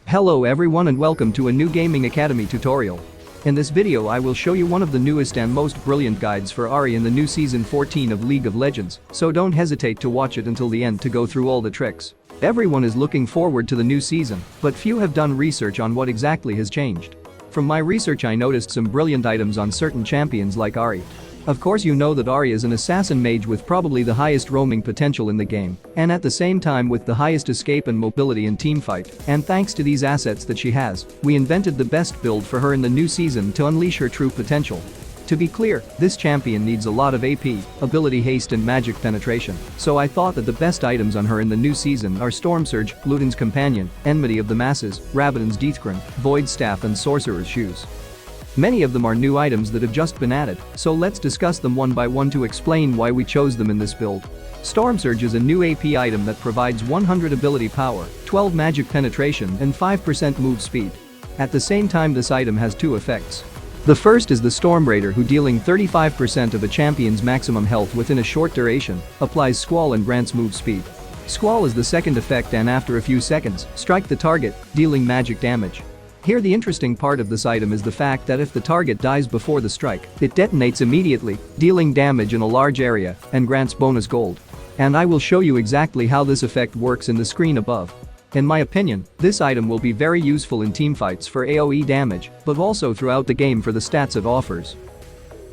Hello everyone and welcome to a new Gaming Academy tutorial. In this video I will show you one of the newest and most brilliant guides for Ahri in the new Season 14 of League of Legends, so don't hesitate to watch it until the end to go through all the tricks. Everyone is looking forward to the new season, but few have done research on what exactly has changed. From my research I noticed some brilliant items on certain champions like Ahri. Of course you know that Ahri is an assassin mage with probably the highest roaming potential in the game, and at the same time with the highest escape and mobility in teamfight, and thanks to these assets that she has, we invented the best build for her in the new season to unleash her true potential. To be clear, this champion needs a lot of AP, ability haste and magic penetration, so I thought that the best items on her in the new season are Storm Surge, Luden's Companion, Enmity of the Masses, Rabadon's Deathgrin, Void Staff and Sorcerer's Shoes. Many of them are new items that have just been added, so let's discuss them one by one to explain why we chose them in this build. Storm Surge is a new AP item that provides 100 ability power, 12 magic penetration and 5% move speed. At the same time this item has two effects. The first is the Storm Raider who, dealing 35% of a champion's maximum health within a short duration, applies Squall and grants move speed. Squall is the second effect and after a few seconds, strike the target, dealing magic damage. Here the interesting part of this item is the fact that if the target dies before the strike, it detonates immediately, dealing damage in a large area and grants bonus gold. And I will show you exactly how this effect works in the screen above. In my opinion, this item will be very useful in teamfights for AoE damage, but also throughout the game for the stats it offers.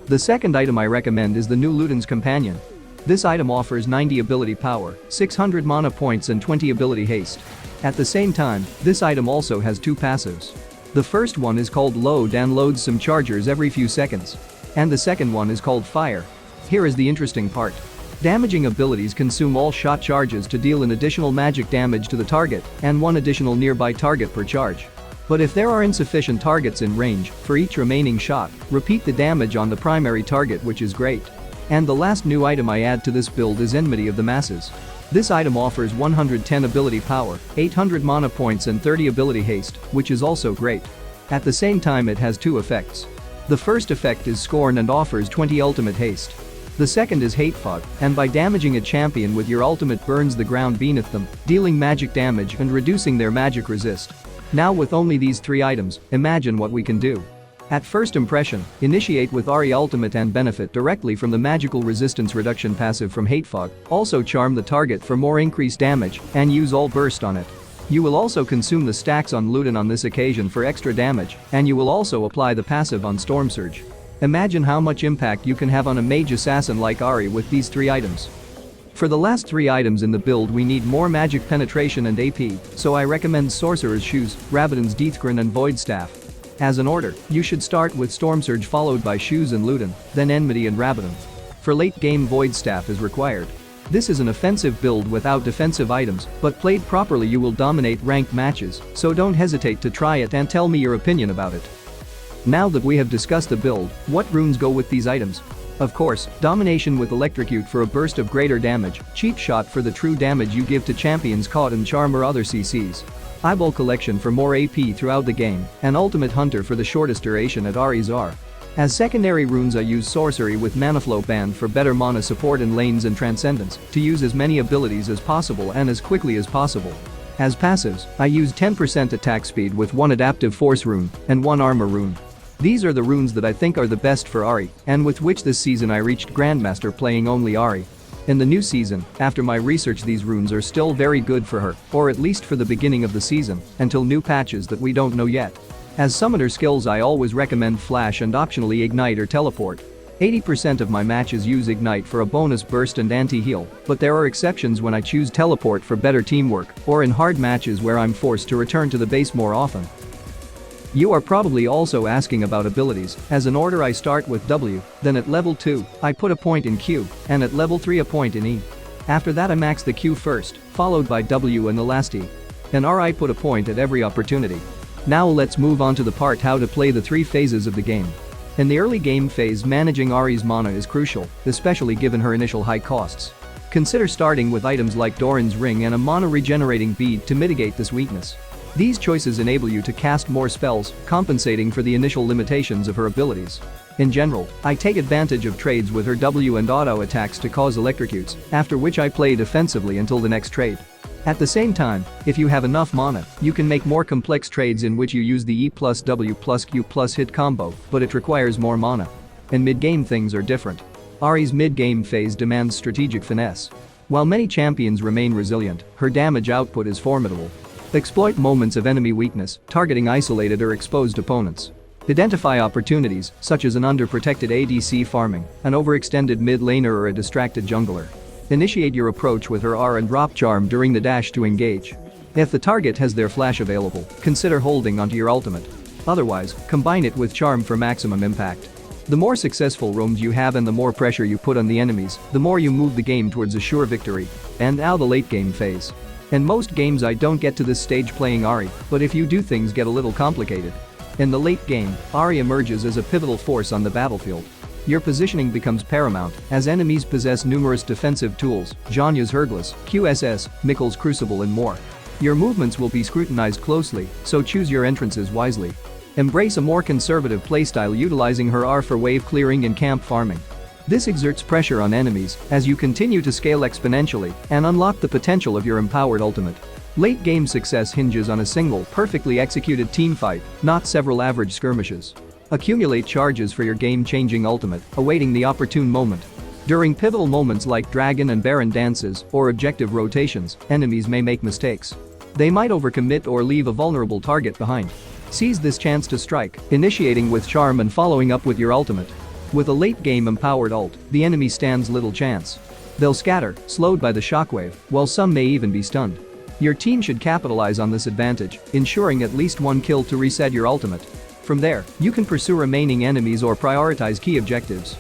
The second item I recommend is the new Luden's Companion. This item offers 90 ability power, 600 mana points and 20 ability haste. At the same time, this item also has two passives. The first one is called Load and loads some chargers every few seconds. And the second one is called Fire. Here is the interesting part. Damaging abilities consume all shot charges to deal an additional magic damage to the target and one additional nearby target per charge. But if there are insufficient targets in range, for each remaining shot, repeat the damage on the primary target, which is great. And the last new item I add to this build is Enmity of the Masses. This item offers 110 ability power, 800 mana points and 30 ability haste, which is also great. At the same time it has two effects. The first effect is Scorn and offers 20 ultimate haste. The second is Hate Fog, and by damaging a champion with your ultimate burns the ground beneath them, dealing magic damage and reducing their magic resist. Now with only these three items, imagine what we can do. At first impression, initiate with Ahri Ultimate and benefit directly from the magical resistance reduction passive from Hate Fog, also charm the target for more increased damage, and use all burst on it. You will also consume the stacks on Luden on this occasion for extra damage, and you will also apply the passive on Storm Surge. Imagine how much impact you can have on a mage assassin like Ahri with these three items. For the last three items in the build we need more magic penetration and AP, so I recommend Sorcerer's Shoes, Rabadon's Deathgrin and Void Staff. As an order, you should start with Storm Surge followed by Shoes and Luden, then Enmity and Rabadon. For late game Void Staff is required. This is an offensive build without defensive items, but played properly you will dominate ranked matches, so don't hesitate to try it and tell me your opinion about it. Now that we have discussed the build, what runes go with these items? Of course, Domination with Electrocute for a burst of greater damage, Cheap Shot for the true damage you give to champions caught in Charm or other CCs. Eyeball Collection for more AP throughout the game, and Ultimate Hunter for the shortest duration at Ahri's R. As secondary runes I use Sorcery with Manaflow Band for better mana support in lanes and Transcendence, to use as many abilities as possible and as quickly as possible. As passives, I use 10% attack speed with one Adaptive Force rune and one Armor rune. These are the runes that I think are the best for Ahri, and with which this season I reached Grandmaster playing only Ahri. In the new season, after my research these runes are still very good for her, or at least for the beginning of the season, until new patches that we don't know yet. As summoner skills I always recommend Flash and optionally Ignite or Teleport. 80% of my matches use Ignite for a bonus burst and anti-heal, but there are exceptions when I choose Teleport for better teamwork, or in hard matches where I'm forced to return to the base more often. You are probably also asking about abilities. As an order I start with W, then at level 2, I put a point in Q, and at level 3 a point in E. After that I max the Q first, followed by W and the last E. In R I put a point at every opportunity. Now let's move on to the part how to play the three phases of the game. In the early game phase managing Ahri's mana is crucial, especially given her initial high costs. Consider starting with items like Doran's Ring and a mana regenerating bead to mitigate this weakness. These choices enable you to cast more spells, compensating for the initial limitations of her abilities. In general, I take advantage of trades with her W and auto attacks to cause electrocutes, after which I play defensively until the next trade. At the same time, if you have enough mana, you can make more complex trades in which you use the E plus W plus Q plus hit combo, but it requires more mana. In mid-game things are different. Ahri's mid-game phase demands strategic finesse. While many champions remain resilient, her damage output is formidable. Exploit moments of enemy weakness, targeting isolated or exposed opponents. Identify opportunities, such as an underprotected ADC farming, an overextended mid laner or a distracted jungler. Initiate your approach with her R and drop charm during the dash to engage. If the target has their flash available, consider holding onto your ultimate. Otherwise, combine it with charm for maximum impact. The more successful roams you have and the more pressure you put on the enemies, the more you move the game towards a sure victory. And now the late game phase. In most games I don't get to this stage playing Ahri, but if you do things get a little complicated. In the late game, Ahri emerges as a pivotal force on the battlefield. Your positioning becomes paramount, as enemies possess numerous defensive tools, Zhonya's Herglas, QSS, Mikkel's Crucible and more. Your movements will be scrutinized closely, so choose your entrances wisely. Embrace a more conservative playstyle utilizing her R for wave clearing and camp farming. This exerts pressure on enemies as you continue to scale exponentially and unlock the potential of your empowered ultimate. Late game success hinges on a single, perfectly executed teamfight, not several average skirmishes. Accumulate charges for your game-changing ultimate, awaiting the opportune moment. During pivotal moments like Dragon and Baron dances or objective rotations, enemies may make mistakes. They might overcommit or leave a vulnerable target behind. Seize this chance to strike, initiating with charm and following up with your ultimate. With a late-game empowered ult, the enemy stands little chance. They'll scatter, slowed by the shockwave, while some may even be stunned. Your team should capitalize on this advantage, ensuring at least one kill to reset your ultimate. From there, you can pursue remaining enemies or prioritize key objectives.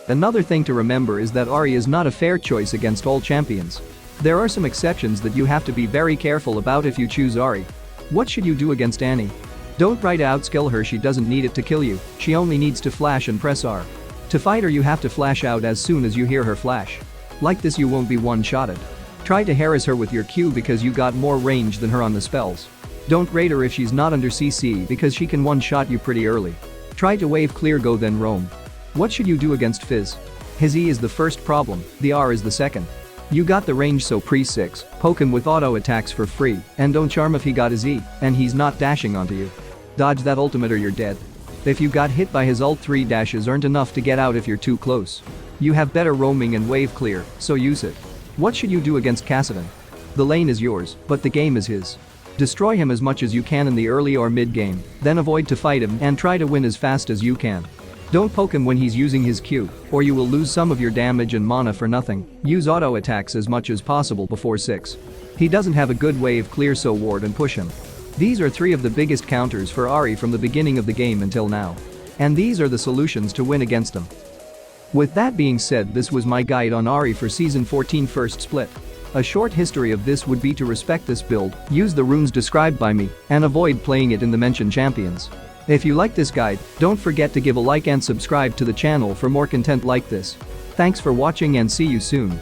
Another thing to remember is that Ahri is not a fair choice against all champions. There are some exceptions that you have to be very careful about if you choose Ahri. What should you do against Annie? Don't try to outskill her, she doesn't need it to kill you, she only needs to flash and press R. To fight her you have to flash out as soon as you hear her flash. Like this you won't be one-shotted. Try to harass her with your Q because you got more range than her on the spells. Don't raid her if she's not under CC because she can one-shot you pretty early. Try to wave clear go then roam. What should you do against Fizz? His E is the first problem, the R is the second. You got the range so pre-6, poke him with auto attacks for free, and don't charm if he got his E, and he's not dashing onto you. Dodge that ultimate or you're dead. If you got hit by his ult 3 dashes aren't enough to get out if you're too close. You have better roaming and wave clear, so use it. What should you do against Kassadin? The lane is yours, but the game is his. Destroy him as much as you can in the early or mid game, then avoid to fight him and try to win as fast as you can. Don't poke him when he's using his Q, or you will lose some of your damage and mana for nothing. Use auto attacks as much as possible before 6. He doesn't have a good wave clear, so ward and push him. These are 3 of the biggest counters for Ahri from the beginning of the game until now. And these are the solutions to win against them. With that being said, this was my guide on Ahri for Season 14 First Split. A short history of this would be to respect this build, use the runes described by me, and avoid playing it in the mentioned champions. If you like this guide, don't forget to give a like and subscribe to the channel for more content like this. Thanks for watching and see you soon.